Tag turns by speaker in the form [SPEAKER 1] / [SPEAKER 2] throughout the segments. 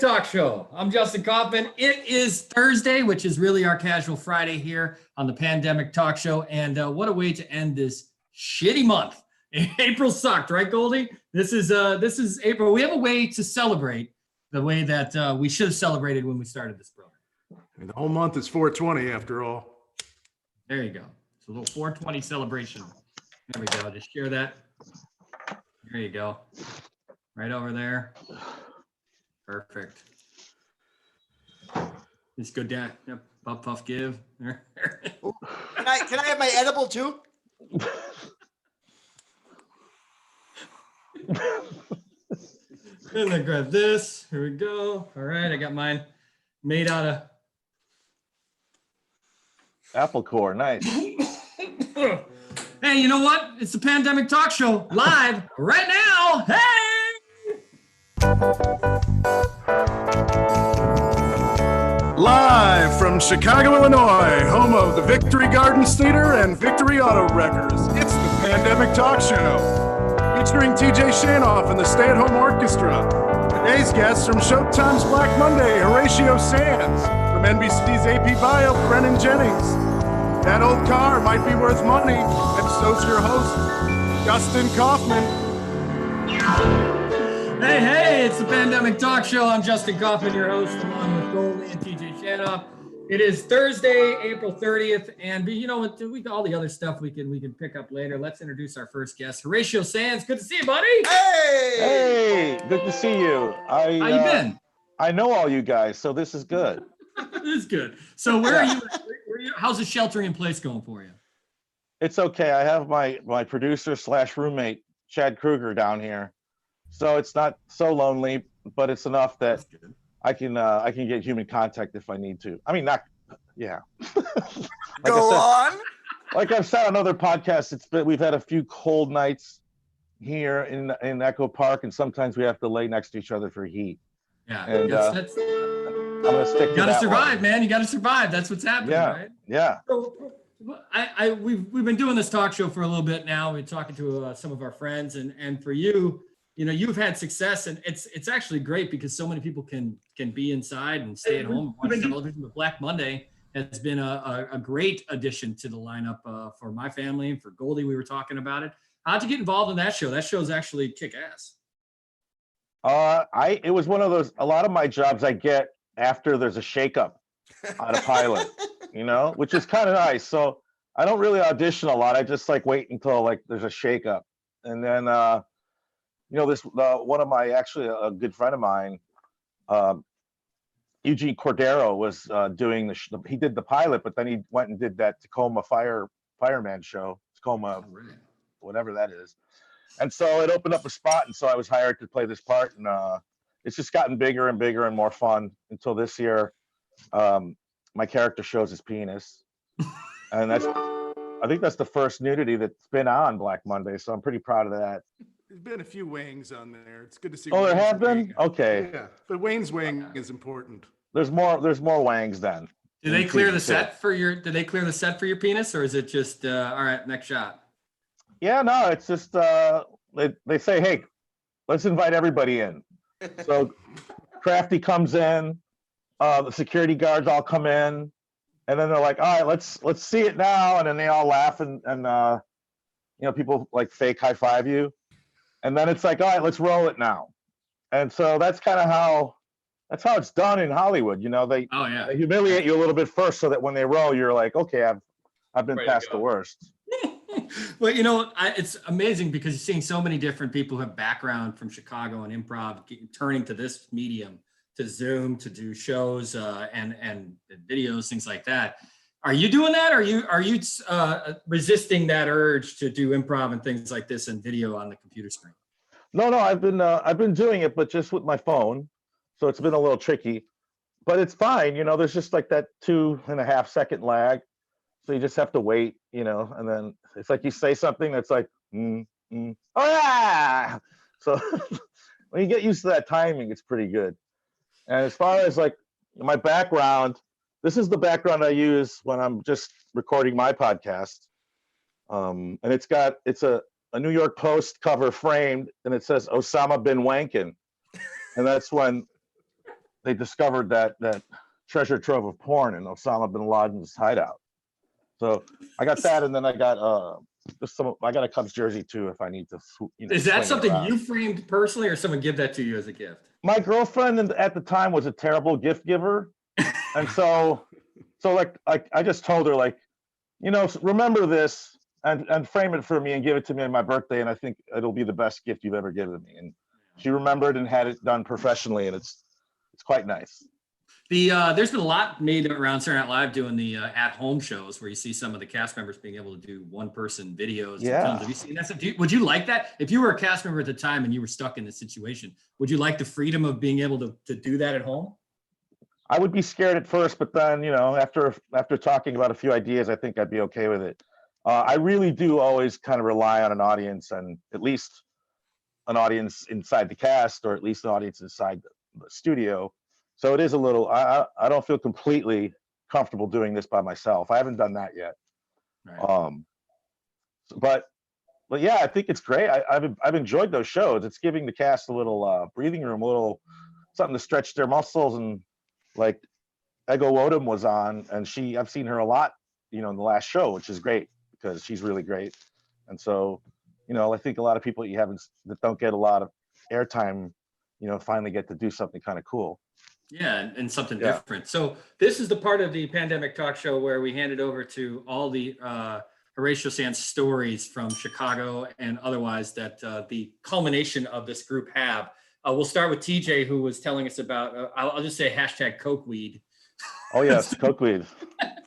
[SPEAKER 1] Talk Show. I'm Justin Kaufman. It is Thursday, which is really our casual Friday here on the Pandemic Talk Show. And what a way to end this shitty month. April sucked, right, Goldie? This is April. We have a way to celebrate the way that we should have celebrated when we started this program.
[SPEAKER 2] And the whole month is 420 after all.
[SPEAKER 1] There you go. It's a little 420 celebration. There we go. Just share that. There you go. Right over there. Perfect. Just go down. Yep. Puff, puff, give.
[SPEAKER 3] Can I have my edible too?
[SPEAKER 1] And then grab this. Here we go. All right, I got mine made out of
[SPEAKER 4] apple core. Nice.
[SPEAKER 1] Hey, you know what? It's the Pandemic Talk Show live right now. Hey!
[SPEAKER 2] Live from Chicago, Illinois, home of the Victory Gardens Theater and Victory Auto Wreckers, it's the Pandemic Talk Show, featuring TJ Shanoff and the Stay at Home Orchestra. Today's guests from Showtime's Black Monday, Horatio Sanz. From NBC's AP Bio, Brennan Jennings. That old car might be worth money, and so's your host, Justin Kaufman.
[SPEAKER 1] Hey, it's the Pandemic Talk Show. I'm Justin Kaufman, your host, along with Goldie and TJ Shanoff. It is Thursday, April 30th, and you know what? We got all the other stuff we can pick up later. Let's introduce our first guest, Horatio Sanz. Good to see you, buddy.
[SPEAKER 4] Hey, good to see you.
[SPEAKER 1] How you been?
[SPEAKER 4] I know all you guys, so this is good.
[SPEAKER 1] This is good. So where are you? How's the sheltering in place going for you?
[SPEAKER 4] It's okay. I have my producer / roommate, Chad Kruger, down here. So it's not so lonely, but it's enough that I can get human contact if I need to. I mean, yeah. Like I've said on other podcasts, we've had a few cold nights here in Echo Park, and sometimes we have to lay next to each other for heat.
[SPEAKER 1] Yeah,
[SPEAKER 4] and I'm gonna stick to that.
[SPEAKER 1] You gotta survive, man. You gotta survive. That's what's happening, right?
[SPEAKER 4] Yeah.
[SPEAKER 1] So, we've been doing this talk show for a little bit now. We're talking to some of our friends, and for you, you know, you've had success, and it's actually great because so many people can be inside and stay at home and watch television. But Black Monday has been a great addition to the lineup for my family and for Goldie. We were talking about it. How'd you get involved in that show? That show's actually kick ass.
[SPEAKER 4] It was one of those. A lot of my jobs I get after there's a shakeup on a pilot, you know, which is kind of nice. So I don't really audition a lot. I just wait until there's a shakeup, and then you know, one of my a good friend of mine, Eugene Cordero, was doing he did the pilot, but then he went and did that Tacoma fireman show, Tacoma, whatever that is. And so it opened up a spot, and so I was hired to play this part, and it's just gotten bigger and bigger and more fun until this year. My character shows his penis, and I think that's the first nudity that's been on Black Monday, so I'm pretty proud of that.
[SPEAKER 2] There's been a few wangs on there. It's good to see.
[SPEAKER 4] Oh, there have been? Okay.
[SPEAKER 2] Yeah, but Wayne's wang is important.
[SPEAKER 4] There's more wangs then.
[SPEAKER 1] Do they clear the set for your? Do they clear the set for your penis, or is it just all right? Next shot.
[SPEAKER 4] Yeah, no, it's just they say, hey, let's invite everybody in. So Crafty comes in, the security guards all come in, and then they're like, all right, let's see it now, and then they all laugh and you know, people fake high five you, and then it's like, all right, let's roll it now. And so that's kind of how it's done in Hollywood. You know, they humiliate you a little bit first, so that when they roll, you're like, okay, I've been past the worst.
[SPEAKER 1] Well, you know, it's amazing because you're seeing so many different people who have background from Chicago and improv turning to this medium, to Zoom, to do shows and videos, things like that. Are you doing that? Are you resisting that urge to do improv and things like this and video on the computer screen?
[SPEAKER 4] No, I've been doing it, but just with my phone, so it's been a little tricky, but it's fine. You know, there's just that 2.5 second lag. So you just have to wait, you know, and then it's like you say something that's like, oh yeah. So when you get used to that timing, it's pretty good. And as far as my background, this is the background I use when I'm just recording my podcast. And it's a New York Post cover framed, and it says Osama bin Wankin. And that's when they discovered that treasure trove of porn in Osama bin Laden's hideout. So I got that, and then I got I got a Cubs jersey too if I need to.
[SPEAKER 1] Is that something you framed personally, or someone give that to you as a gift?
[SPEAKER 4] My girlfriend at the time was a terrible gift giver, and so like I just told her, like, remember this and frame it for me and give it to me on my birthday, and I think it'll be the best gift you've ever given me. And she remembered and had it done professionally, and it's quite nice.
[SPEAKER 1] There's been a lot made around Saturday Night Live doing the at-home shows where you see some of the cast members being able to do one-person videos.
[SPEAKER 4] Yeah.
[SPEAKER 1] Have you seen that stuff? Would you like that? If you were a cast member at the time and you were stuck in this situation, would you like the freedom of being able to do that at home?
[SPEAKER 4] I would be scared at first, but then, after talking about a few ideas, I think I'd be okay with it. I really do always kind of rely on an audience, and at least an audience inside the cast, or at least an audience inside the studio. So it is a little, I don't feel completely comfortable doing this by myself. I haven't done that yet.
[SPEAKER 1] Right.
[SPEAKER 4] But yeah, I think it's great. I've enjoyed those shows. It's giving the cast a little breathing room, a little something to stretch their muscles. And like Ego Odom was on, and I've seen her a lot, in the last show, which is great because she's really great. And so, I think a lot of people that don't get a lot of airtime, finally get to do something kind of cool.
[SPEAKER 1] Yeah, and something different. So this is the part of the Pandemic Talk Show where we hand it over to all the Horatio Sanz stories from Chicago and otherwise that the culmination of this group have. We'll start with TJ, who was telling us about, I'll just say hashtag Coke weed.
[SPEAKER 4] Oh yes, Coke weed.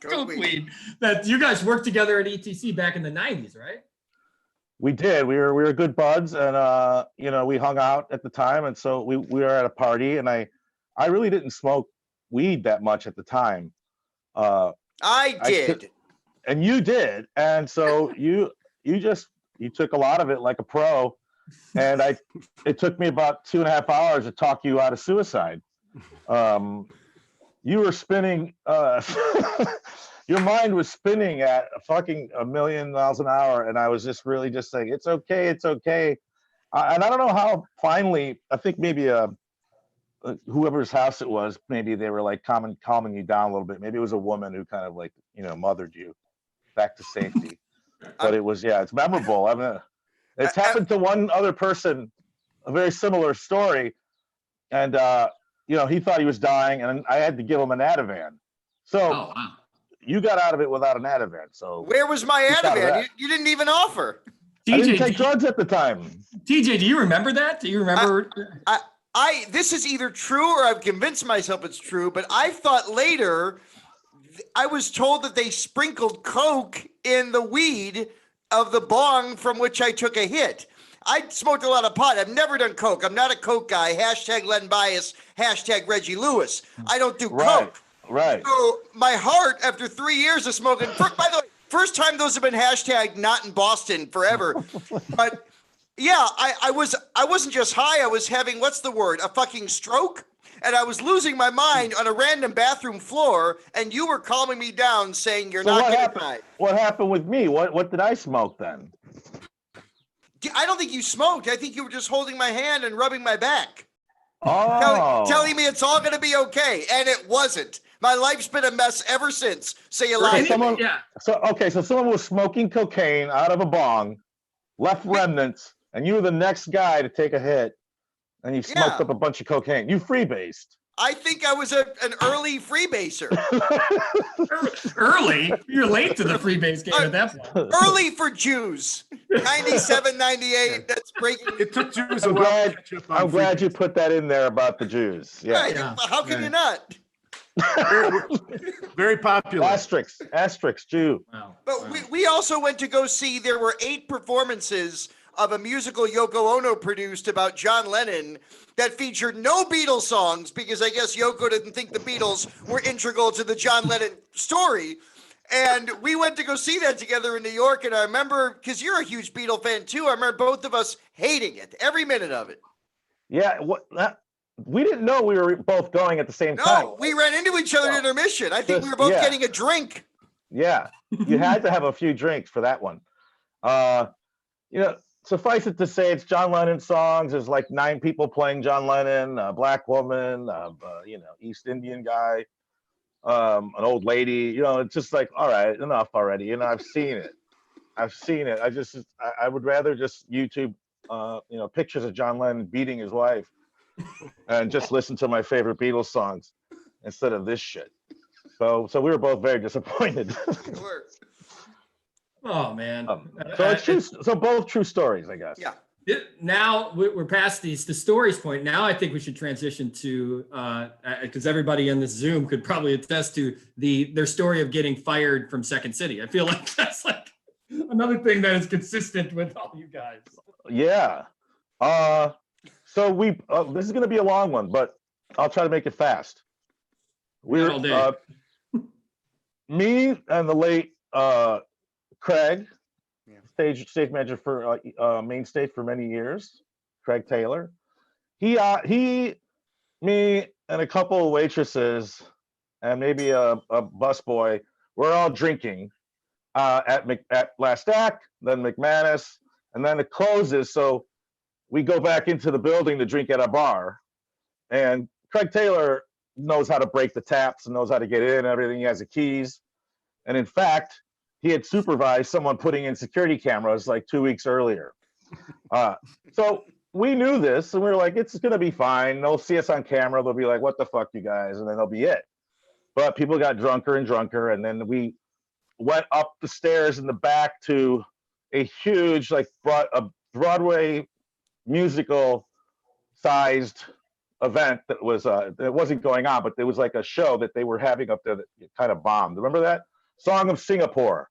[SPEAKER 1] Coke weed. That you guys worked together at ETC back in the 90s, right?
[SPEAKER 4] We did. We were good buds, and we hung out at the time, and so we were at a party, and I really didn't smoke weed that much at the time.
[SPEAKER 3] I did.
[SPEAKER 4] And you did. And so you took a lot of it like a pro. And it took me about 2.5 hours to talk you out of suicide. You were spinning, your mind was spinning at fucking 1,000,000 miles an hour. And I was just really just saying, it's okay, it's okay. And I don't know how finally, I think maybe whoever's house it was, maybe they were like calming you down a little bit. Maybe it was a woman who kind of like, mothered you back to safety. But it's memorable. I mean, it's happened to one other person, a very similar story. And, he thought he was dying, and I had to give him an Ativan. So you got out of it without an Ativan. So
[SPEAKER 3] where was my Ativan? You didn't even offer.
[SPEAKER 1] TJ,
[SPEAKER 4] I didn't take drugs at the time.
[SPEAKER 1] TJ, do you remember that? Do you remember?
[SPEAKER 3] This is either true or I've convinced myself it's true, but I thought later I was told that they sprinkled Coke in the weed of the bong from which I took a hit. I smoked a lot of pot. I've never done Coke. I'm not a Coke guy. Hashtag Len Bias. Hashtag Reggie Lewis. I don't do Coke.
[SPEAKER 4] Right.
[SPEAKER 3] So my heart, after 3 years of smoking, by the way, first time those have been hashtag not in Boston forever. But yeah, I wasn't just high. I was having, what's the word? A fucking stroke. And I was losing my mind on a random bathroom floor. And you were calming me down saying you're not getting high.
[SPEAKER 4] What happened with me? What did I smoke then?
[SPEAKER 3] I don't think you smoked. I think you were just holding my hand and rubbing my back.
[SPEAKER 4] Oh.
[SPEAKER 3] Telling me it's all going to be okay. And it wasn't. My life's been a mess ever since. So you lied to me.
[SPEAKER 1] Yeah.
[SPEAKER 4] So someone was smoking cocaine out of a bong, left remnants, and you were the next guy to take a hit, and you smoked up a bunch of cocaine. You freebased.
[SPEAKER 3] I think I was an early freebaser.
[SPEAKER 1] Early? You're late to the freebase game at that point.
[SPEAKER 3] Early for Jews. 97, 98. That's breaking.
[SPEAKER 2] It took Jews a while to catch up on
[SPEAKER 4] I'm glad you put that in there about the Jews. Yeah.
[SPEAKER 3] Right. How can you not?
[SPEAKER 2] Very popular.
[SPEAKER 4] Asterisk, Jew.
[SPEAKER 1] Wow.
[SPEAKER 3] But we also went to go see, there were 8 performances of a musical Yoko Ono produced about John Lennon that featured no Beatles songs because I guess Yoko didn't think the Beatles were integral to the John Lennon story. And we went to go see that together in New York. And I remember, because you're a huge Beatle fan too, I remember both of us hating it, every minute of it.
[SPEAKER 4] Yeah, we didn't know we were both going at the same time.
[SPEAKER 3] No, we ran into each other at intermission. I think we were both getting a drink.
[SPEAKER 4] Yeah, you had to have a few drinks for that one. suffice it to say, it's John Lennon songs. There's like 9 people playing John Lennon, a black woman, East Indian guy, an old lady. It's just like, all right, enough already. I've seen it. I would rather just YouTube, pictures of John Lennon beating his wife, and just listen to my favorite Beatles songs instead of this shit. So we were both very disappointed.
[SPEAKER 1] Oh man.
[SPEAKER 4] So it's true. So both true stories, I guess.
[SPEAKER 3] Yeah.
[SPEAKER 1] Now we're past the stories point. Now I think we should transition to because everybody in this Zoom could probably attest to their story of getting fired from Second City. I feel like that's like another thing that is consistent with all you guys.
[SPEAKER 4] Yeah. So this is going to be a long one, but I'll try to make it fast. We're
[SPEAKER 1] all day.
[SPEAKER 4] Me and the late Craig, stage manager for Main Stage for many years, Craig Taylor. He, me, and a couple of waitresses, and maybe a busboy, we're all drinking at Last Act, then McManus, and then it closes. So we go back into the building to drink at a bar, and Craig Taylor knows how to break the taps and knows how to get in and everything. He has the keys. And in fact, he had supervised someone putting in security cameras like 2 weeks earlier. So we knew this, and we were like, it's going to be fine. They'll see us on camera. They'll be like, what the fuck, you guys? And then they'll be it. But people got drunker and drunker. And then we went up the stairs in the back to a huge, like a Broadway musical sized event that was it wasn't going on, but there was like a show that they were having up there that kind of bombed. Remember that? Song of Singapore.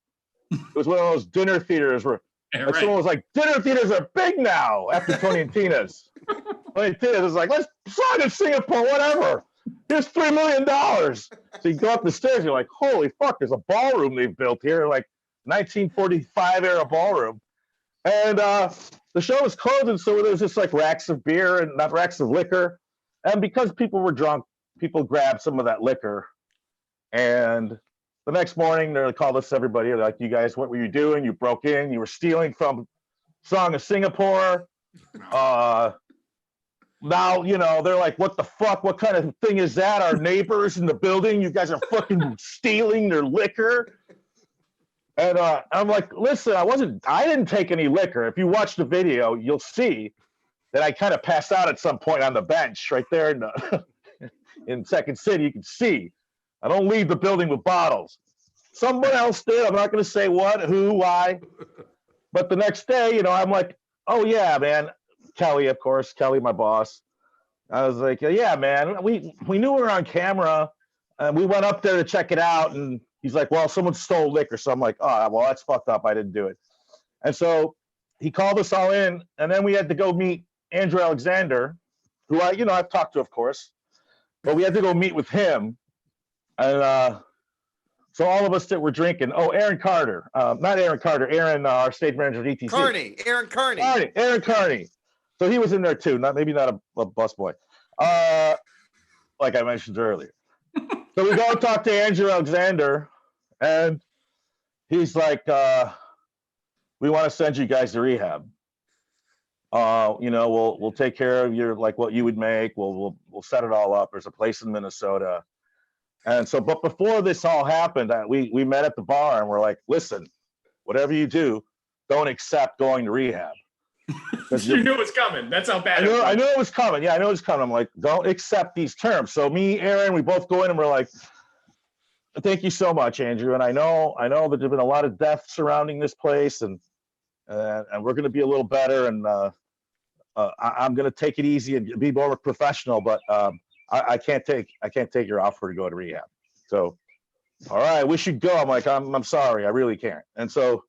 [SPEAKER 4] It was one of those dinner theaters where someone was like, dinner theaters are big now after Tony and Tina's. Tony and Tina's was like, let's Song of Singapore, whatever. Here's $3 million. So you go up the stairs, you're like, holy fuck, there's a ballroom they've built here, like 1945 era ballroom. And the show was closing, so there was just like racks of beer and not racks of liquor. And because people were drunk, people grabbed some of that liquor. And the next morning, they called us, everybody, like, you guys, what were you doing? You broke in, you were stealing from Song of Singapore. Now, they're like, what the fuck? What kind of thing is that? Our neighbors in the building, you guys are fucking stealing their liquor. And I'm like, listen, I didn't take any liquor. If you watch the video, you'll see that I kind of passed out at some point on the bench right there in Second City. You can see I don't leave the building with bottles. Someone else did. I'm not going to say what, who, why. But the next day, I'm like, oh yeah, man. Kelly, of course, Kelly, my boss. I was like, yeah, man, we knew we were on camera, and we went up there to check it out, and he's like, well, someone stole liquor. So I'm like, oh, well, that's fucked up. I didn't do it. And so he called us all in, and then we had to go meet Andrew Alexander, who I've talked to, of course, but we had to go meet with him. And so all of us that were drinking, Aaron Carter, not Aaron Carter, Aaron, our stage manager of ETC.
[SPEAKER 3] Aaron Carney.
[SPEAKER 4] Aaron Carney. So he was in there too, maybe not a busboy, like I mentioned earlier. So we go talk to Andrew Alexander, and he's like, we want to send you guys to rehab. We'll take care of your, like, what you would make. We'll set it all up. There's a place in Minnesota. And so, but before this all happened, we met at the bar, and we're like, listen, whatever you do, don't accept going to rehab.
[SPEAKER 1] You knew it was coming. That's how bad
[SPEAKER 4] I knew it was coming. Yeah, I know it was coming. I'm like, don't accept these terms. So me, Aaron, we both go in, and we're like, thank you so much, Andrew. And I know that there's been a lot of death surrounding this place, and we're going to be a little better. And I'm going to take it easy and be more professional. But I can't take your offer to go to rehab. So, all right, we should go. I'm like, I'm sorry, I really can't. And so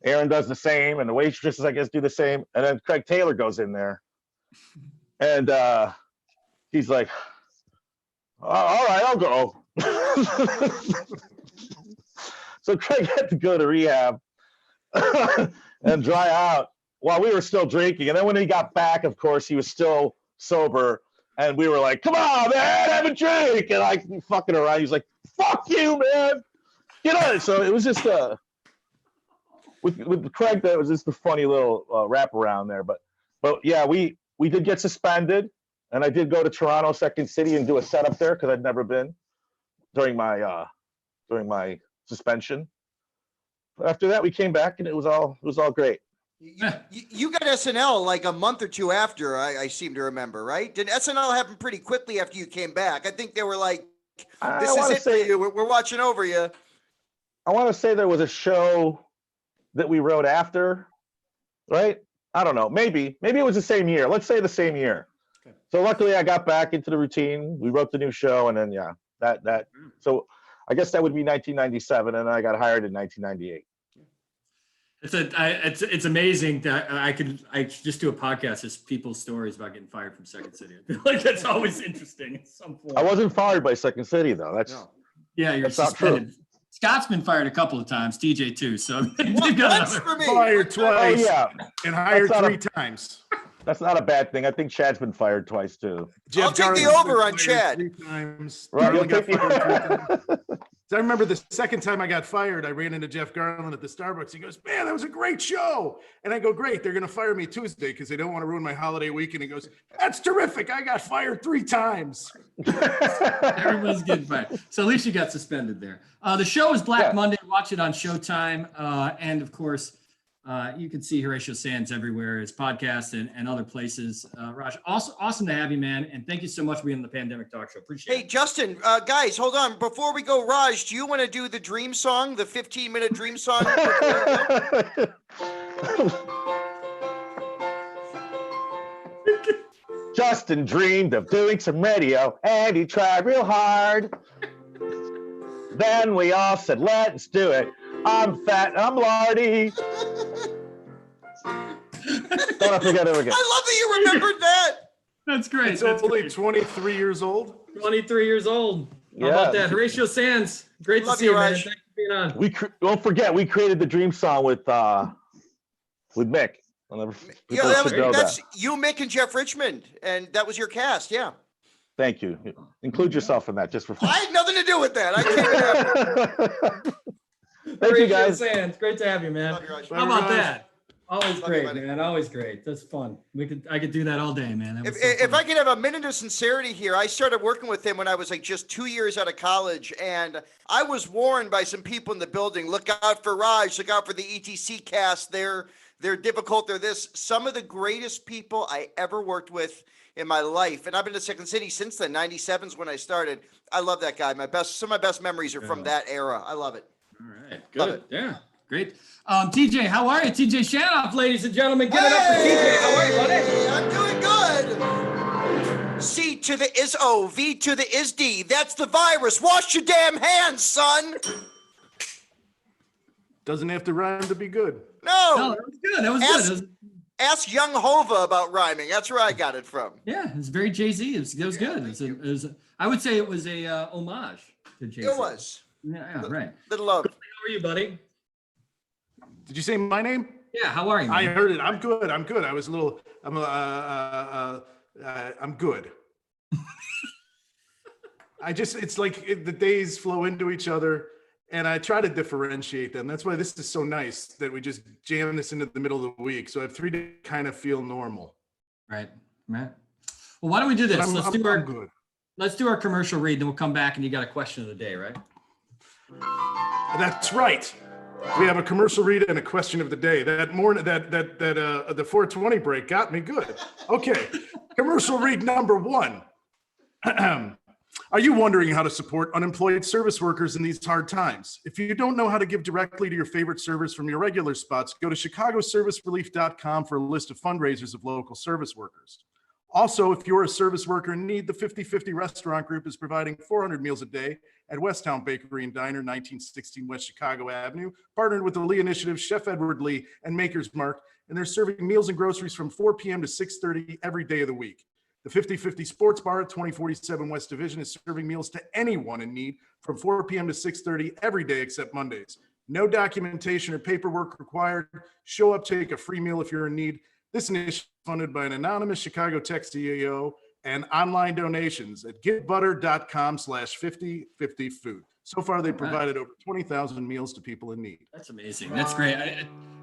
[SPEAKER 4] Aaron does the same, and the waitresses, I guess, do the same. And then Craig Taylor goes in there, and he's like, all right, I'll go. So Craig had to go to rehab and dry out while we were still drinking. And then when he got back, of course, he was still sober. And we were like, come on, man, have a drink. And like fucking around. He's like, fuck you, man. Get on it. So it was just with Craig, that was just a funny little wrap around there. But yeah, we did get suspended, and I did go to Toronto, Second City, and do a setup there because I'd never been during my suspension. But after that, we came back, and it was all great.
[SPEAKER 3] You got SNL like a month or two after, I seem to remember, right? Did SNL happen pretty quickly after you came back? I think they were like, this is it for you. We're watching over you.
[SPEAKER 4] I want to say there was a show that we wrote after, right? I don't know. Maybe it was the same year. Let's say the same year. Okay. So luckily I got back into the routine. We wrote the new show, and then that. So I guess that would be 1997, and I got hired in 1998.
[SPEAKER 1] It's amazing that I could just do a podcast, just people's stories about getting fired from Second City. I feel like that's always interesting at some point.
[SPEAKER 4] I wasn't fired by Second City though.
[SPEAKER 1] You're suspended. Scott's been fired a couple of times, TJ too. So they've got
[SPEAKER 5] fired twice.
[SPEAKER 4] Oh, yeah.
[SPEAKER 5] And hired 3 times.
[SPEAKER 4] That's not a bad thing. I think Chad's been fired twice too.
[SPEAKER 3] I'll take the over on Chad.
[SPEAKER 5] 3 times.
[SPEAKER 4] Right,
[SPEAKER 5] got fired 3 times. So I remember the second time I got fired, I ran into Jeff Garland at the Starbucks. He goes, "Man, that was a great show." And I go, "Great, they're going to fire me Tuesday because they don't want to ruin my holiday weekend." He goes, "That's terrific. I got fired 3 times."
[SPEAKER 1] Everyone's getting fired. So at least you got suspended there. The show is Black Monday. Watch it on Showtime. And of course, you can see Horatio Sanz everywhere, his podcast and other places. Raj, awesome to have you, man. And thank you so much for being on the Pandemic Talk Show. Appreciate it.
[SPEAKER 3] Hey, Justin, guys, hold on. Before we go, Raj, do you want to do the dream song, the 15-minute dream song?
[SPEAKER 4] Justin dreamed of doing some radio, and he tried real hard. Then we all said, "Let's do it. I'm fat and I'm lardy." Don't forget it again.
[SPEAKER 3] I love that you remembered that.
[SPEAKER 1] That's great.
[SPEAKER 5] It's only 23 years old.
[SPEAKER 1] 23 years old. How
[SPEAKER 4] Yeah.
[SPEAKER 1] about that? Horatio Sanz. Great
[SPEAKER 3] Love
[SPEAKER 1] to see
[SPEAKER 3] you,
[SPEAKER 1] you, man.
[SPEAKER 3] Raj.
[SPEAKER 1] Thanks for being on.
[SPEAKER 4] Don't forget, we created the dream song with Mick.
[SPEAKER 3] That's you, Mick, and Jeff Richmond, and that was your cast. Yeah.
[SPEAKER 4] Thank you. Include yourself in that just for fun.
[SPEAKER 3] I had nothing to do with that. I can't.
[SPEAKER 4] Thank you, guys.
[SPEAKER 1] Sanz. Great to have you, man.
[SPEAKER 3] Love you, Raj.
[SPEAKER 1] How about that? Always
[SPEAKER 3] Love
[SPEAKER 1] great,
[SPEAKER 3] you, buddy.
[SPEAKER 1] man. Always great. That's fun. I could do that all day, man. That was so
[SPEAKER 3] If
[SPEAKER 1] fun.
[SPEAKER 3] I could have a minute of sincerity here, I started working with him when I was like just 2 years out of college, and I was warned by some people in the building, look out for Raj, look out for the ETC cast. They're difficult. They're this. Some of the greatest people I ever worked with in my life, and I've been to Second City since then. 97's when I started. I love that guy. Some of my best memories are from that era. I love it.
[SPEAKER 1] All right. Good.
[SPEAKER 3] Love it.
[SPEAKER 1] Yeah. Great. TJ, how are you? TJ Shanoff, ladies and gentlemen. Give it up for TJ. How are you, buddy?
[SPEAKER 3] I'm doing good. C to the is O, V to the is D. That's the virus. Wash your damn hands, son.
[SPEAKER 5] Doesn't have to rhyme to be good.
[SPEAKER 1] No,
[SPEAKER 3] No.
[SPEAKER 1] that was good. That was good.
[SPEAKER 3] Ask Young Hova about rhyming. That's where I got it from.
[SPEAKER 1] Yeah, it's very Jay-Z. It was good. I would say it was a homage to Jay-Z.
[SPEAKER 3] It was.
[SPEAKER 1] Yeah, right.
[SPEAKER 3] Little love.
[SPEAKER 1] How are you, buddy?
[SPEAKER 5] Did you say my name?
[SPEAKER 1] Yeah, how are you, man?
[SPEAKER 5] I heard it. I'm good. I was a little. I'm good. It's like the days flow into each other, and I try to differentiate them. That's why this is so nice that we just jam this into the middle of the week. So I have 3 days to kind of feel normal.
[SPEAKER 1] Right. Well, why don't we do this?
[SPEAKER 5] I'm good.
[SPEAKER 1] Let's do our commercial read, then we'll come back and you got a question of the day, right?
[SPEAKER 5] That's right. We have a commercial read and a question of the day. That morning, the 420 break got me good. Okay, commercial read number 1. Are you wondering how to support unemployed service workers in these hard times? If you don't know how to give directly to your favorite service from your regular spots, go to chicagoservicerelief.com for a list of fundraisers of local service workers. Also, if you're a service worker in need, the 50/50 Restaurant Group is providing 400 meals a day at Westtown Bakery and Diner, 1916 West Chicago Avenue, partnered with the Lee Initiative, Chef Edward Lee, and Maker's Mark, and they're serving meals and groceries from 4 p.m. to 6:30 every day of the week. The 50/50 Sports Bar at 2047 West Division is serving meals to anyone in need from 4 p.m. to 6:30 every day except Mondays. No documentation or paperwork required. Show up, take a free meal if you're in need. This initiative is funded by an anonymous Chicago Tech CEO and online donations at getbutter.com/5050food. So far, they provided over 20,000 meals to people in need.
[SPEAKER 1] That's amazing. That's great.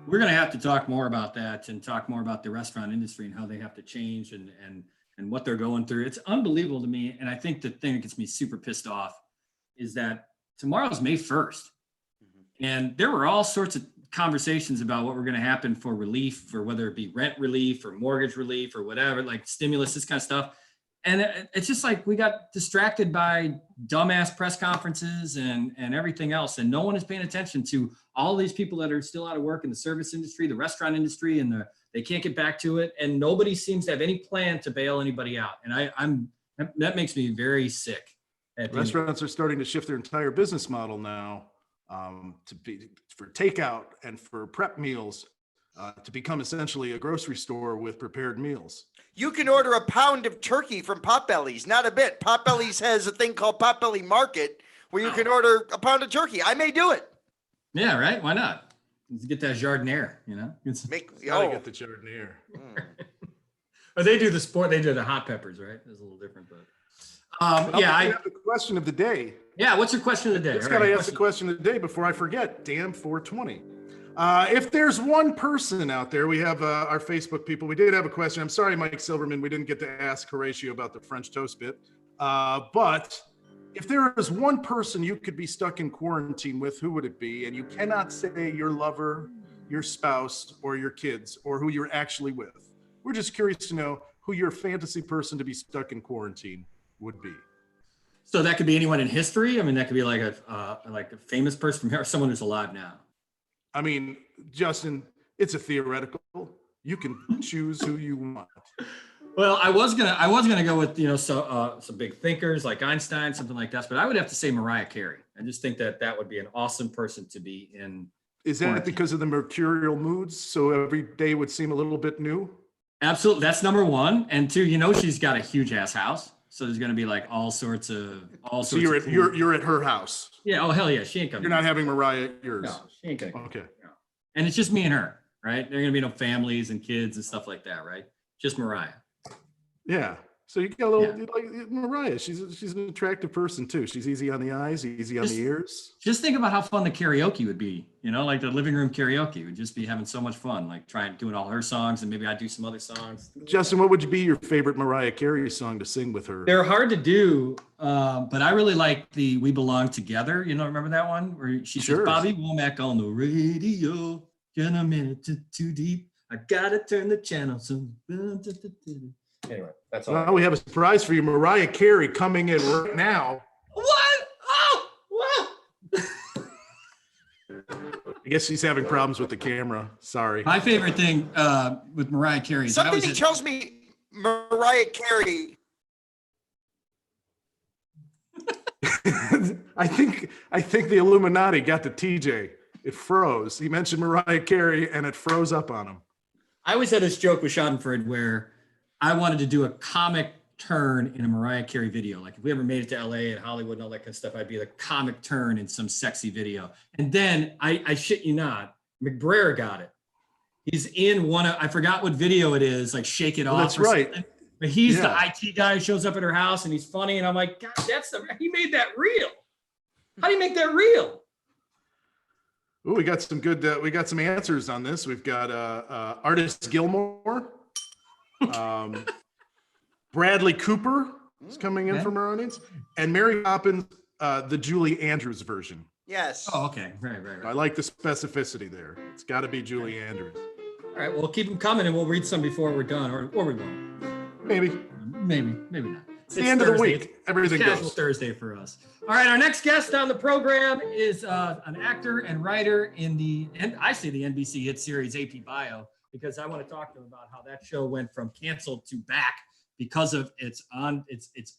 [SPEAKER 1] we're going to have to talk more about that and talk more about the restaurant industry and how they have to change and what they're going through. It's unbelievable to me. And I think the thing that gets me super pissed off is that tomorrow's May 1st. And there were all sorts of conversations about what were going to happen for relief, for whether it be rent relief or mortgage relief or whatever, like stimulus, this kind of stuff. And it's just like we got distracted by dumbass press conferences and everything else. And no one is paying attention to all these people that are still out of work in the service industry, the restaurant industry, and they can't get back to it. And nobody seems to have any plan to bail anybody out. And that makes me very sick.
[SPEAKER 5] Restaurants are starting to shift their entire business model now to be for takeout and for prep meals to become essentially a grocery store with prepared meals.
[SPEAKER 3] You can order a pound of turkey from Potbelly's, not a bit. Potbelly's has a thing called Potbelly Market where you can order a pound of turkey. I may do it.
[SPEAKER 1] Yeah, right? Why not? Let's get that jardiniere, you know?
[SPEAKER 5] Gotta get the jardiniere.
[SPEAKER 1] Or they do the hot peppers, right? It's a little different, but
[SPEAKER 5] I have the question of the day.
[SPEAKER 1] Yeah, what's your question of the day?
[SPEAKER 5] Just gotta ask the question of the day before I forget. Damn 420. If there's one person out there, we have our Facebook people. We did have a question. I'm sorry, Mike Silverman, we didn't get to ask Horatio about the French toast bit. But if there is one person you could be stuck in quarantine with, who would it be? And you cannot say your lover, your spouse, or your kids, or who you're actually with. We're just curious to know who your fantasy person to be stuck in quarantine would be.
[SPEAKER 1] So that could be anyone in history. I mean, that could be like a famous person from here, or someone who's alive now.
[SPEAKER 5] I mean, Justin, it's a theoretical. You can choose who you want.
[SPEAKER 1] Well, I was gonna go with some big thinkers like Einstein, something like that. But I would have to say Mariah Carey. I just think that would be an awesome person to be in.
[SPEAKER 5] Is that quarantine. Because of the mercurial moods? So every day would seem a little bit new?
[SPEAKER 1] Absolutely. That's number one. And two, she's got a huge ass house. So there's going to be like all sorts of. So
[SPEAKER 5] you're at her house.
[SPEAKER 1] Yeah. Oh, hell yeah. She ain't coming.
[SPEAKER 5] You're not having Mariah at yours.
[SPEAKER 1] No, she ain't coming.
[SPEAKER 5] Okay.
[SPEAKER 1] No. And it's just me and her, right? There are going to be no families and kids and stuff like that, right? Just Mariah.
[SPEAKER 5] Yeah. So you get a little like Mariah. She's an attractive person too. She's easy on the eyes, easy on the ears.
[SPEAKER 1] Just think about how fun the karaoke would be. Like the living room karaoke would just be having so much fun. Like doing all her songs, and maybe I'd do some other songs.
[SPEAKER 5] Justin, what would be your favorite Mariah Carey song to sing with her?
[SPEAKER 1] They're hard to do, but I really like the "We Belong Together." Remember that one where she says, "Bobby Womack on the radio, get a minute too deep. I gotta turn the channel." Anyway, that's all.
[SPEAKER 5] Well, we have a surprise for you. Mariah Carey coming in right now.
[SPEAKER 1] What? Oh, what?
[SPEAKER 5] I guess she's having problems with the camera. Sorry.
[SPEAKER 1] My favorite thing with Mariah Carey is
[SPEAKER 3] something tells me Mariah Carey.
[SPEAKER 5] I think the Illuminati got to TJ. It froze. He mentioned Mariah Carey and it froze up on him.
[SPEAKER 1] I always had this joke with Schadenfreude where I wanted to do a comic turn in a Mariah Carey video. Like if we ever made it to LA and Hollywood and all that kind of stuff, I'd be the comic turn in some sexy video. And then I shit you not, McBrayer got it. He's in I forgot what video it is, like Shake It Off.
[SPEAKER 5] That's right.
[SPEAKER 1] Something. But he's the IT guy who shows up at her house and he's funny. And I'm like, God, he made that real. How do you make that real?
[SPEAKER 5] Ooh, we got some good, we got some answers on this. We've got Artist Gilmore. Bradley Cooper is coming in from our audience, and Mary Poppins, the Julie Andrews version.
[SPEAKER 3] Yes.
[SPEAKER 1] Oh, okay. Right.
[SPEAKER 5] I like the specificity there. It's got to be Julie Andrews.
[SPEAKER 1] All right. Well, keep them coming, and we'll read some before we're done, or we won't.
[SPEAKER 5] Maybe
[SPEAKER 1] not.
[SPEAKER 5] It's the end Thursday. Of the week. Everything goes.
[SPEAKER 1] Casual Thursday for us. All right. Our next guest on the program is an actor and writer in the NBC hit series AP Bio, because I want to talk to him about how that show went from canceled to back because of its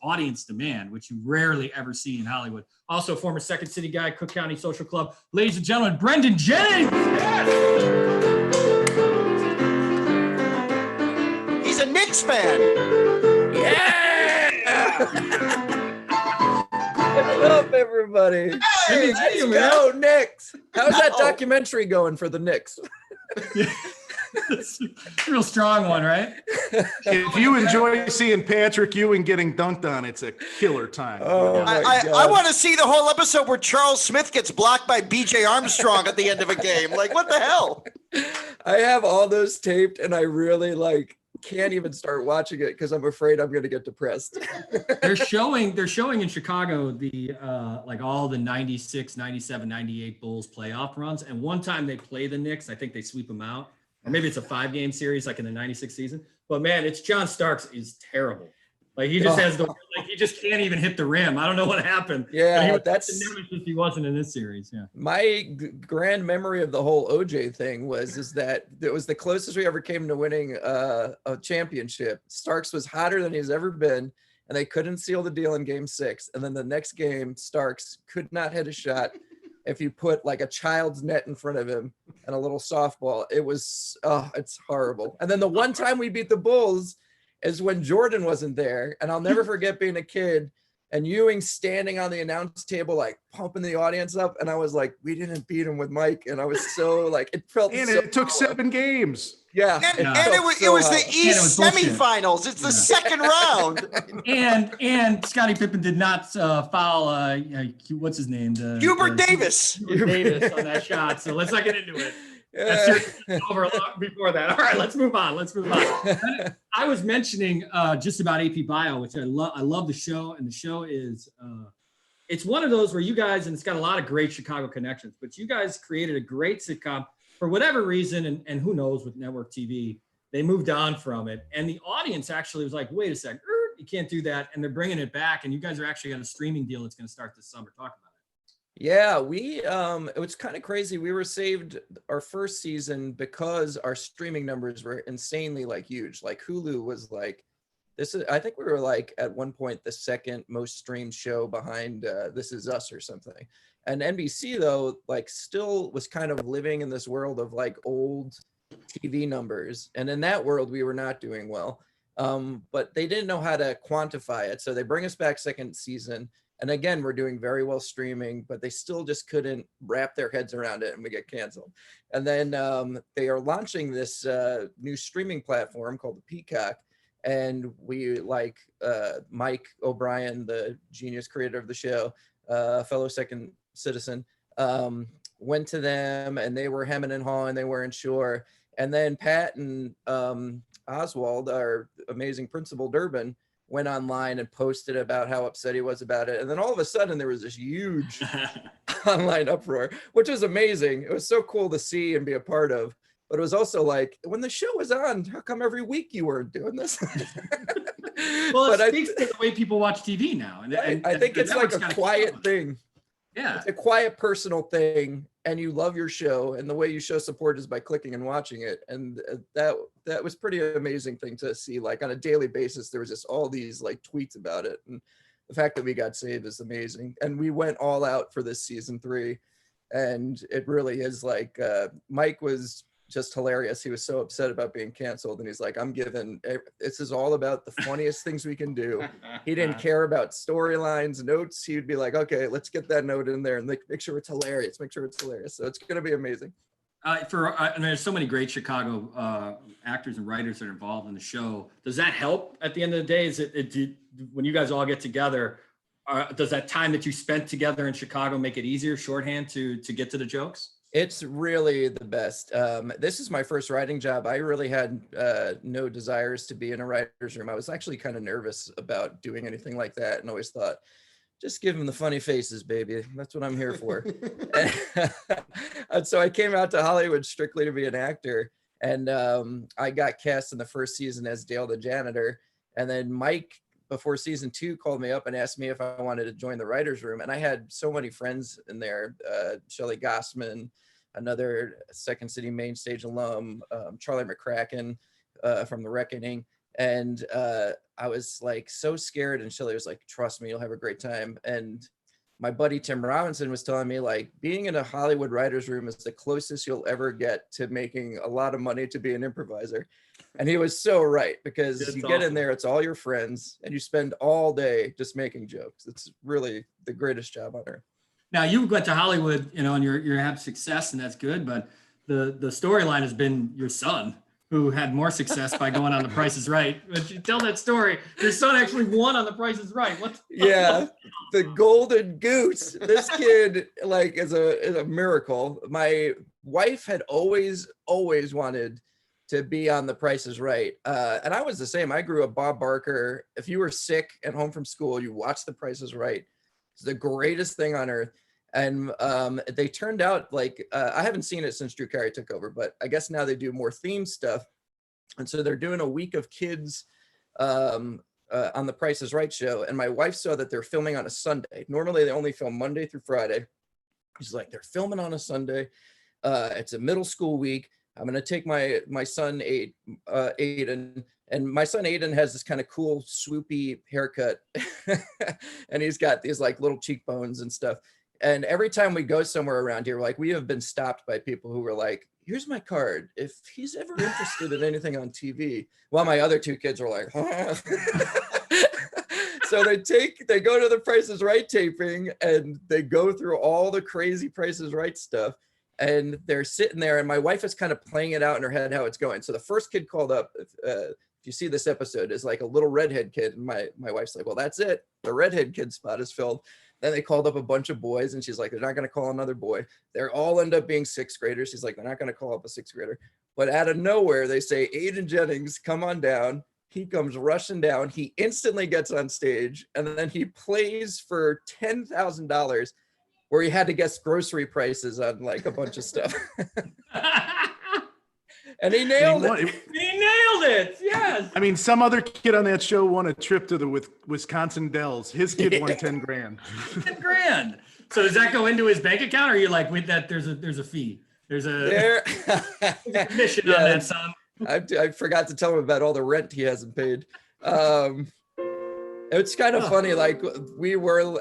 [SPEAKER 1] audience demand, which you rarely ever see in Hollywood. Also, former Second City guy, Cook County Social Club. Ladies and gentlemen, Brendan Jennings. Yes!
[SPEAKER 3] He's a Knicks fan.
[SPEAKER 6] Yeah! What's up, everybody?
[SPEAKER 3] Hey,
[SPEAKER 6] let's go, Knicks. How's that documentary going for the Knicks?
[SPEAKER 1] It's a real strong one, right?
[SPEAKER 5] If you enjoy seeing Patrick Ewing getting dunked on, it's a killer time.
[SPEAKER 6] Oh,
[SPEAKER 3] I want to see the whole episode where Charles Smith gets blocked by BJ Armstrong at the end of a game. Like, what the hell?
[SPEAKER 6] I have all those taped, and I really like can't even start watching it because I'm afraid I'm going to get depressed.
[SPEAKER 1] They're showing in Chicago the like all the 96, 97, 98 Bulls playoff runs. And one time they play the Knicks, I think they sweep them out. Or maybe it's a 5-game series like in the 96 season. But man, it's John Starks is terrible. Like he just has he just can't even hit the rim. I don't know what happened.
[SPEAKER 6] Yeah,
[SPEAKER 1] that's he wasn't in this series. Yeah.
[SPEAKER 6] My grand memory of the whole OJ thing is that it was the closest we ever came to winning a championship. Starks was hotter than he's ever been, and they couldn't seal the deal in Game 6. And then the next game, Starks could not hit a shot if you put like a child's net in front of him and a little softball. It was it's horrible. And then the one time we beat the Bulls is when Jordan wasn't there. And I'll never forget being a kid and Ewing standing on the announce table, like pumping the audience up. And I was like, we didn't beat him with Mike. And I was so like, it felt
[SPEAKER 5] And
[SPEAKER 6] so
[SPEAKER 5] it took 7 games.
[SPEAKER 6] Yeah.
[SPEAKER 3] And it was the East
[SPEAKER 1] bullshit.
[SPEAKER 3] semifinals. It's the second round.
[SPEAKER 1] And Scottie Pippen did not foul. What's his name?
[SPEAKER 3] Hubert Davis.
[SPEAKER 1] Hubert Davis on that shot. So let's not get into it. That's over long before that. All right, let's move on. I was mentioning just about AP Bio, which I love the show, and the show is it's one of those where you guys, and it's got a lot of great Chicago connections, but you guys created a great sitcom for whatever reason, and who knows with network TV, they moved on from it, and the audience actually was like, wait a second, you can't do that, and they're bringing it back, and you guys are actually got a streaming deal that's going to start this summer. Talk about it.
[SPEAKER 6] Yeah, it was kind of crazy. We were saved our first season because our streaming numbers were insanely like huge. Like Hulu was like, I think we were like at one point the second most streamed show behind This Is Us or something. And NBC though, like still was kind of living in this world of like old TV numbers. And in that world, we were not doing well. But they didn't know how to quantify it. So they bring us back second season. And again, we're doing very well streaming, but they still just couldn't wrap their heads around it and we get canceled. And then they are launching this new streaming platform called the Peacock. And we like Mike O'Brien, the genius creator of the show, fellow second citizen, went to them and they were hemming and hawing, they weren't sure. And then Pat and Oswald, our amazing principal Durbin, went online and posted about how upset he was about it. And then all of a sudden there was this huge online uproar, which was amazing. It was so cool to see and be a part of. But it was also like, when the show was on, how come every week you weren't doing this?
[SPEAKER 1] Well, it speaks to the way people watch TV now. And
[SPEAKER 6] I think it's like a quiet thing.
[SPEAKER 1] Yeah.
[SPEAKER 6] It's a quiet personal thing, and you love your show, and the way you show support is by clicking and watching it. And that was pretty amazing thing to see. Like on a daily basis, there was just all these like tweets about it. And the fact that we got saved is amazing. And we went all out for this season 3. And it really is like, Mike was just hilarious. He was so upset about being canceled. And he's like, this is all about the funniest things we can do. He didn't care about storylines, notes. He would be like, okay, let's get that note in there and make sure it's hilarious. So it's going to be amazing.
[SPEAKER 1] And there's so many great Chicago actors and writers that are involved in the show. Does that help at the end of the day? Is when you guys all get together, does that time that you spent together in Chicago make it easier, shorthand to get to the jokes?
[SPEAKER 6] It's really the best. This is my first writing job. I really had no desires to be in a writer's room. I was actually kind of nervous about doing anything like that and always thought, just give them the funny faces, baby. That's what I'm here for. And so I came out to Hollywood strictly to be an actor. And I got cast in the first season as Dale the janitor. And then Mike, before season 2, called me up and asked me if I wanted to join the writer's room. And I had so many friends in there, Shelley Gossman, another Second City main stage alum, Charlie McCracken from The Reckoning. And I was like so scared, and Shelley was like, trust me, you'll have a great time. And my buddy Tim Robinson was telling me like being in a Hollywood writer's room is the closest you'll ever get to making a lot of money to be an improviser. And he was so right, because you get in there, it's all your friends, and you spend all day just making jokes. It's really the greatest job on earth.
[SPEAKER 1] Now you went to Hollywood, and you have success, and that's good. But the storyline has been your son. who had more success by going on The Price is Right. But you tell that story. Your son actually won on The Price is Right. What?
[SPEAKER 6] Yeah, the golden goose. This kid like is a miracle. My wife had always wanted to be on The Price is Right. And I was the same. I grew up Bob Barker. If you were sick at home from school, you watched The Price is Right. It's the greatest thing on earth. And they turned out like, I haven't seen it since Drew Carey took over, but I guess now they do more theme stuff. And so they're doing a week of kids on The Price is Right show. And my wife saw that they're filming on a Sunday. Normally they only film Monday through Friday. She's like, they're filming on a Sunday. It's a middle school week. I'm going to take my son, Aiden, and my son Aiden has this kind of cool swoopy haircut and he's got these like little cheekbones and stuff. And every time we go somewhere around here, like we have been stopped by people who were like, here's my card. If he's ever interested in anything on TV. While my other two kids are like, huh? So they go to the Price is Right taping and they go through all the crazy Price is Right stuff. And they're sitting there and my wife is kind of playing it out in her head how it's going. So the first kid called up, if you see this episode, is like a little redhead kid. And my wife's like, well, that's it. The redhead kid spot is filled. Then they called up a bunch of boys and she's like, they're not going to call another boy. They're all end up being sixth graders. She's like, they're not going to call up a sixth grader. But out of nowhere, they say, Aiden Jennings, come on down. He comes rushing down. He instantly gets on stage and then he plays for $10,000 where he had to guess grocery prices on like a bunch of stuff. And he nailed it.
[SPEAKER 1] He nailed it. Yes.
[SPEAKER 5] I mean, some other kid on that show won a trip to the Wisconsin Dells. His kid won 10 grand.
[SPEAKER 1] 10 grand. So does that go into his bank account, or are you like with that? There's a fee. There's a commission on that, son.
[SPEAKER 6] I forgot to tell him about all the rent he hasn't paid. It's kind of funny, like we were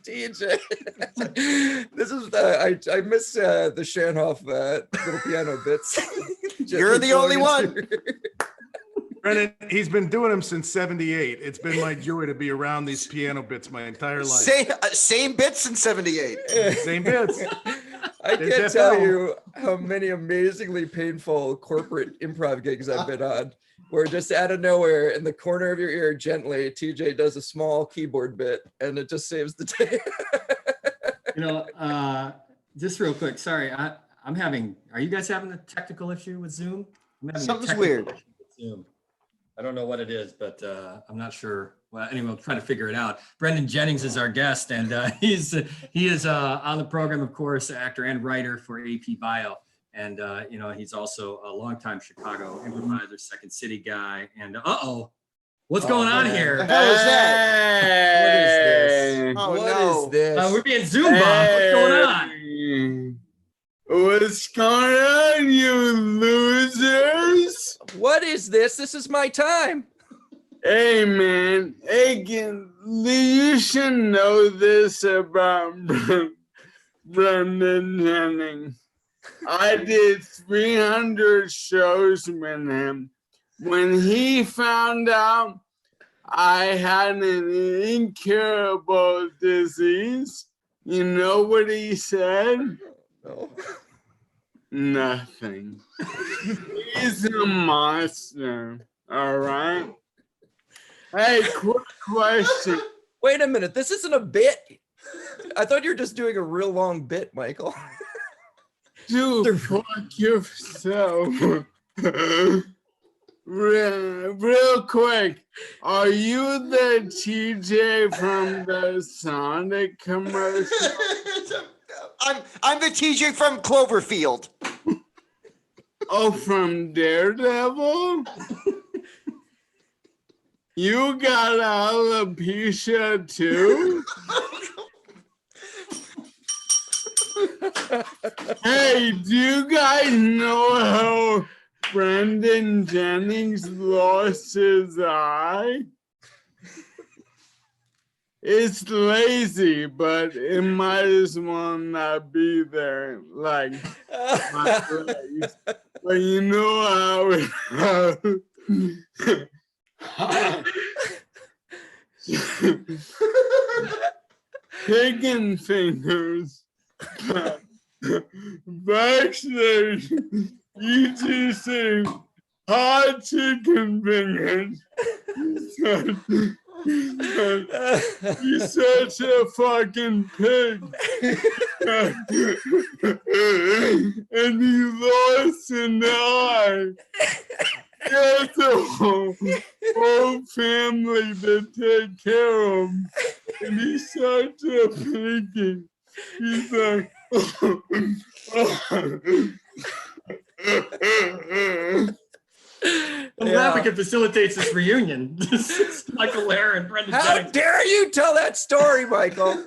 [SPEAKER 6] TJ. This is I miss the Shanhoff little piano bits.
[SPEAKER 3] You're the only one.
[SPEAKER 5] Brennan, he's been doing them since '78. It's been my joy to be around these piano bits my entire life.
[SPEAKER 3] Same bits in '78.
[SPEAKER 5] Same bits.
[SPEAKER 6] I can't tell you how many amazingly painful corporate improv gigs I've been on, where just out of nowhere, in the corner of your ear, gently, TJ does a small keyboard bit, and it just saves the day.
[SPEAKER 1] Just real quick, sorry, I'm having. Are you guys having a technical issue with Zoom?
[SPEAKER 3] Something's weird.
[SPEAKER 1] With Zoom. I don't know what it is, but I'm not sure. Well, anyway, we'll try to figure it out. Brendan Jennings is our guest, and he is on the program, of course, actor and writer for AP Bio. And, he's also a longtime Chicago improviser, Second City guy. And what's going on here?
[SPEAKER 3] The hell is that?
[SPEAKER 6] What is this?
[SPEAKER 3] Oh,
[SPEAKER 6] What
[SPEAKER 3] no.
[SPEAKER 6] is this?
[SPEAKER 1] We're being Zoom bombed. What's going on?
[SPEAKER 7] What's going on, you losers?
[SPEAKER 6] What is this? This is my time.
[SPEAKER 7] Hey, man. Hey, you should know this about Brendan Jennings. I did 300 shows with him. When he found out I had an incurable disease, you know what he said?
[SPEAKER 6] No.
[SPEAKER 7] Nothing. He's a monster, all right? Hey, quick question.
[SPEAKER 6] Wait a minute. This isn't a bit. I thought you were just doing a real long bit, Michael.
[SPEAKER 7] Dude, fuck yourself. Real quick, are you the TJ from the Sonic commercial?
[SPEAKER 3] I'm the TJ from Cloverfield.
[SPEAKER 7] Oh, from Daredevil? You got alopecia too? Hey, do you guys know how Brendan Jennings lost his eye? It's lazy, but it might as well not be there. Like, my legs. But you know how Chicken fingers. Backstage ETC hot chicken fingers. He's such a fucking pig. And he lost an eye. He has a whole family to take care of him. And he's such a piggy. He's like,
[SPEAKER 1] I'm glad we can facilitate this reunion. Michael Lair and Brendan
[SPEAKER 6] How
[SPEAKER 1] Jennings.
[SPEAKER 6] dare you tell that story, Michael?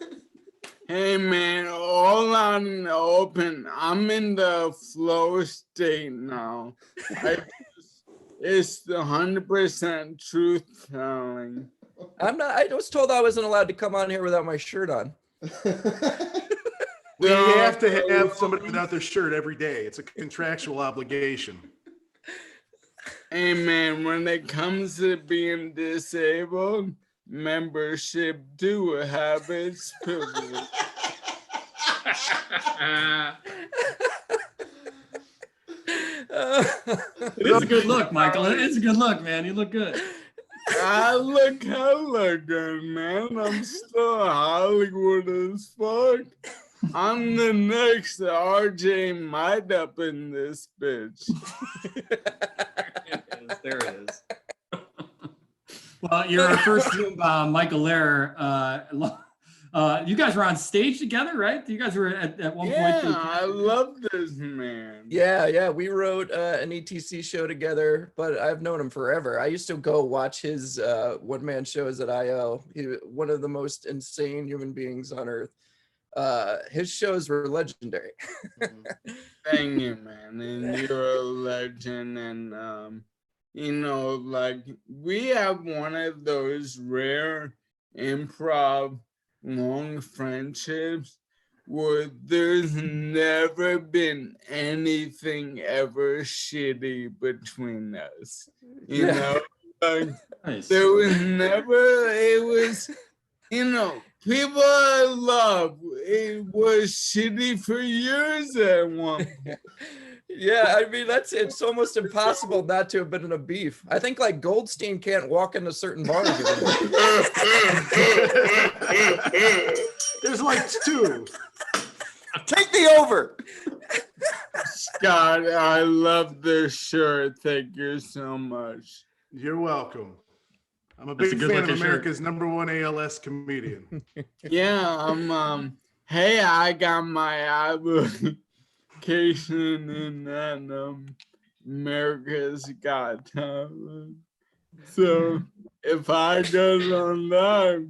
[SPEAKER 7] hey man, all out in the open. I'm in the flow state now. It's the 100% truth telling.
[SPEAKER 6] I was told I wasn't allowed to come on here without my shirt on.
[SPEAKER 5] We have to have somebody without their shirt every day. It's a contractual obligation.
[SPEAKER 7] Hey man, when it comes to being disabled, membership do have its privilege.
[SPEAKER 1] It is a good look, Michael. It is a good look, man. You look good.
[SPEAKER 7] I look hella good, man. I'm still Hollywood as fuck. I'm the next RJ Might up in this bitch.
[SPEAKER 1] There it is. Well, you're our first Zoom, Michael Lair. You guys were on stage together, right? You guys were at one point.
[SPEAKER 7] Yeah, I love this man.
[SPEAKER 6] Yeah, we wrote an ETC show together, but I've known him forever. I used to go watch his one-man shows at IO. He one of the most insane human beings on earth. His shows were legendary.
[SPEAKER 7] Thank you, man. And you're a legend. And, you know, like, we have one of those rare improv long friendships where there's never been anything ever shitty between us. You know, like,
[SPEAKER 1] Nice.
[SPEAKER 7] there was never, it was, you know, people I love, it was shitty for years at one point.
[SPEAKER 6] Yeah, I mean, it's almost impossible not to have been in a beef. I think like Goldstein can't walk into certain bars anymore.
[SPEAKER 5] There's like two.
[SPEAKER 3] Take the over.
[SPEAKER 7] Scott, I love this shirt. Thank you so much.
[SPEAKER 5] You're welcome. I'm a
[SPEAKER 1] That's
[SPEAKER 5] big
[SPEAKER 1] a good
[SPEAKER 5] fan of
[SPEAKER 1] looking shirt.
[SPEAKER 5] America's #1 ALS comedian.
[SPEAKER 7] Yeah, I'm hey, I got my application in that America's Got Talent. So if I go on live,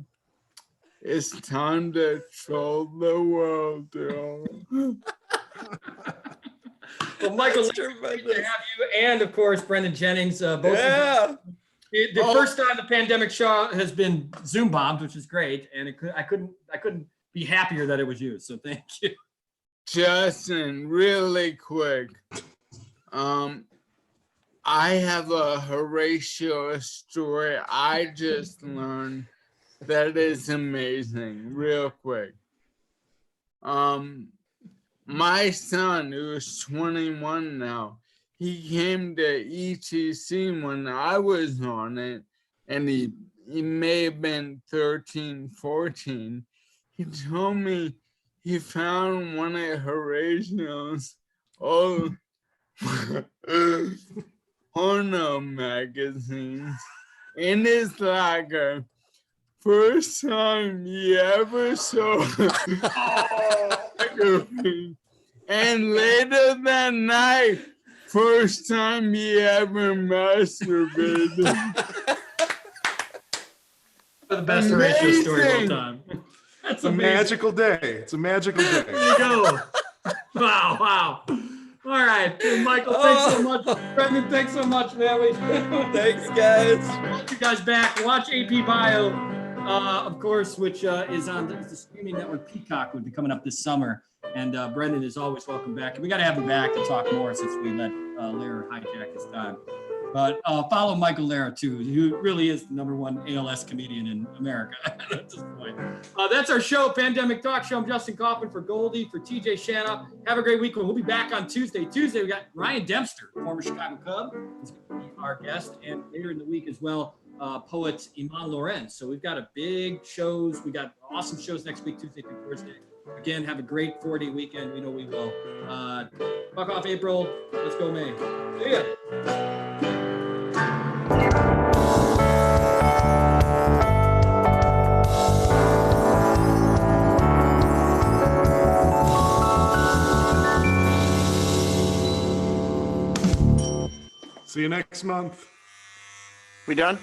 [SPEAKER 7] it's time to troll the world, girl.
[SPEAKER 1] Well, Michael, it's great to have you, and of course, Brendan Jennings. Both
[SPEAKER 6] Yeah.
[SPEAKER 1] the first time the pandemic show has been Zoom bombed, which is great, and I couldn't be happier that it was you. So thank you.
[SPEAKER 7] Justin, really quick. I have a Horatio story I just learned that is amazing, real quick. My son, who's 21 now, he came to ETC when I was on it, and he may have been 13, 14. He told me he found one of Horatio's old porno magazines in his locker. First time he ever saw and later that night, first time he ever masturbated.
[SPEAKER 1] The best Horatio story of all time. That's
[SPEAKER 5] It's a
[SPEAKER 1] amazing.
[SPEAKER 5] magical day. It's a magical day.
[SPEAKER 1] There you go. Wow. All right, Michael, thanks so much. Brendan, thanks so much, man.
[SPEAKER 6] Thanks, guys.
[SPEAKER 1] Want you guys back. Watch AP Bio, of course, which is on the streaming network Peacock, would be coming up this summer. And Brendan is always welcome back. And we got to have him back to talk more since we let Lair hijack his time. But follow Michael Lara too, who really is the #1 ALS comedian in America at this point. That's our show, Pandemic Talk Show. I'm Justin Kaufman for Goldie, for TJ Shanna. Have a great week. We'll be back on Tuesday. Tuesday, we got Ryan Dempster, former Chicago Cub. He's going to be our guest. And later in the week as well, poet Iman Lorenz. So we've got a big shows. We got awesome shows next week, Tuesday through Thursday. Again, have a great 4-day weekend. We know we will. Fuck off April. Let's go May. See ya.
[SPEAKER 5] See you next month.
[SPEAKER 3] We done?